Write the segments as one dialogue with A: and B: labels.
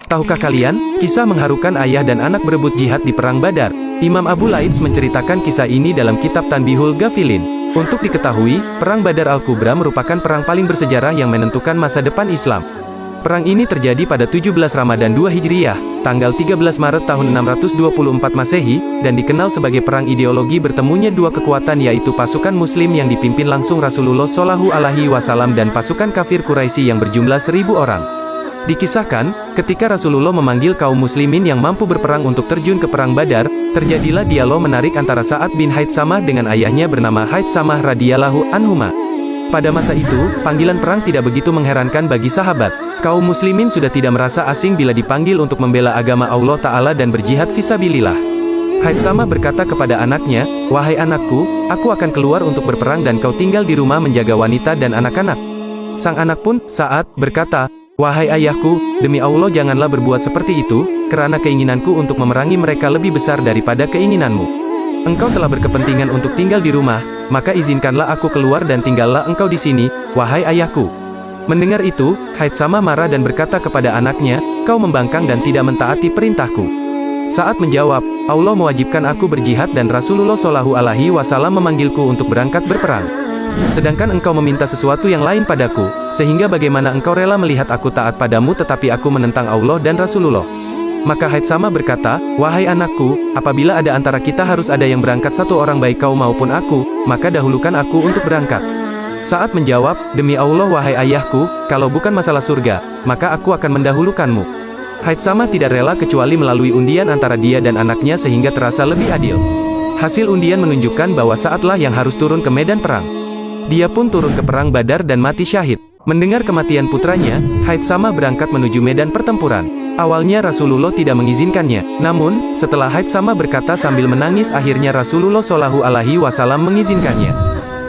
A: Tahukah kalian, kisah mengharukan ayah dan anak berebut jihad di Perang Badar? Imam Abu Laits menceritakan kisah ini dalam kitab Tanbihul Ghafilin. Untuk diketahui, Perang Badar Al-Kubra merupakan perang paling bersejarah yang menentukan masa depan Islam. Perang ini terjadi pada 17 Ramadan 2 Hijriyah, tanggal 13 Maret tahun 624 Masehi, dan dikenal sebagai perang ideologi bertemunya dua kekuatan yaitu pasukan Muslim yang dipimpin langsung Rasulullah Shallallahu Alaihi Wasallam dan pasukan kafir Quraisy yang berjumlah 1000 orang. Dikisahkan, ketika Rasulullah memanggil kaum muslimin yang mampu berperang untuk terjun ke Perang Badar, terjadilah dialog menarik antara Sa'ad bin Haitsamah dengan ayahnya bernama Haitsamah radhiyallahu anhuma. Pada masa itu, panggilan perang tidak begitu mengherankan bagi sahabat. Kaum muslimin sudah tidak merasa asing bila dipanggil untuk membela agama Allah Ta'ala dan berjihad fisabilillah. Haitsamah berkata kepada anaknya, "Wahai anakku, aku akan keluar untuk berperang dan kau tinggal di rumah menjaga wanita dan anak-anak." Sang anak pun, Sa'ad, berkata, "Wahai ayahku, demi Allah janganlah berbuat seperti itu, karena keinginanku untuk memerangi mereka lebih besar daripada keinginanmu. Engkau telah berkepentingan untuk tinggal di rumah, maka izinkanlah aku keluar dan tinggallah engkau di sini, wahai ayahku." Mendengar itu, Haitsamah marah dan berkata kepada anaknya, "Kau membangkang dan tidak mentaati perintahku." Saat menjawab, "Allah mewajibkan aku berjihad dan Rasulullah Shallallahu Alaihi Wasallam memanggilku untuk berangkat berperang. Sedangkan engkau meminta sesuatu yang lain padaku, sehingga bagaimana engkau rela melihat aku taat padamu tetapi aku menentang Allah dan Rasulullah?" Maka Haitsamah berkata, "Wahai anakku, apabila ada antara kita harus ada yang berangkat satu orang baik kau maupun aku, maka dahulukan aku untuk berangkat." Saat menjawab, "Demi Allah wahai ayahku, kalau bukan masalah surga, maka aku akan mendahulukanmu." Haitsamah tidak rela kecuali melalui undian antara dia dan anaknya sehingga terasa lebih adil. Hasil undian menunjukkan bahwa Sa'adlah yang harus turun ke medan perang. Dia pun turun ke Perang Badar dan mati syahid. Mendengar kematian putranya, Haitsamah berangkat menuju medan pertempuran. Awalnya Rasulullah tidak mengizinkannya, namun, setelah Haitsamah berkata sambil menangis akhirnya Rasulullah Shallallahu Alaihi Wasallam mengizinkannya.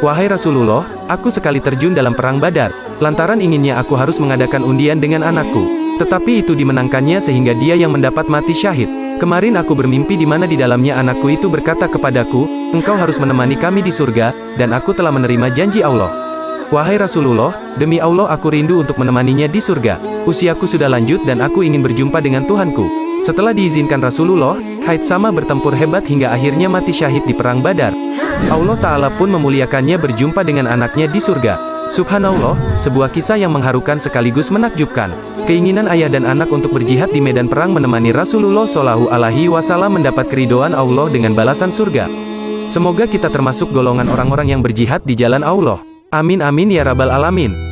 A: "Wahai Rasulullah, aku sekali terjun dalam Perang Badar, lantaran inginnya aku harus mengadakan undian dengan anakku. Tetapi itu dimenangkannya sehingga dia yang mendapat mati syahid. Kemarin aku bermimpi di mana di dalamnya anakku itu berkata kepadaku, 'Engkau harus menemani kami di surga,' dan aku telah menerima janji Allah. Wahai Rasulullah, demi Allah aku rindu untuk menemaninya di surga. Usiaku sudah lanjut dan aku ingin berjumpa dengan Tuhanku." Setelah diizinkan Rasulullah, Haitsamah bertempur hebat hingga akhirnya mati syahid di Perang Badar. Allah Ta'ala pun memuliakannya berjumpa dengan anaknya di surga. Subhanallah, sebuah kisah yang mengharukan sekaligus menakjubkan. Keinginan ayah dan anak untuk berjihad di medan perang menemani Rasulullah Shallallahu Alaihi Wasallam mendapat keridhaan Allah dengan balasan surga. Semoga kita termasuk golongan orang-orang yang berjihad di jalan Allah. Amin amin ya rabbal alamin.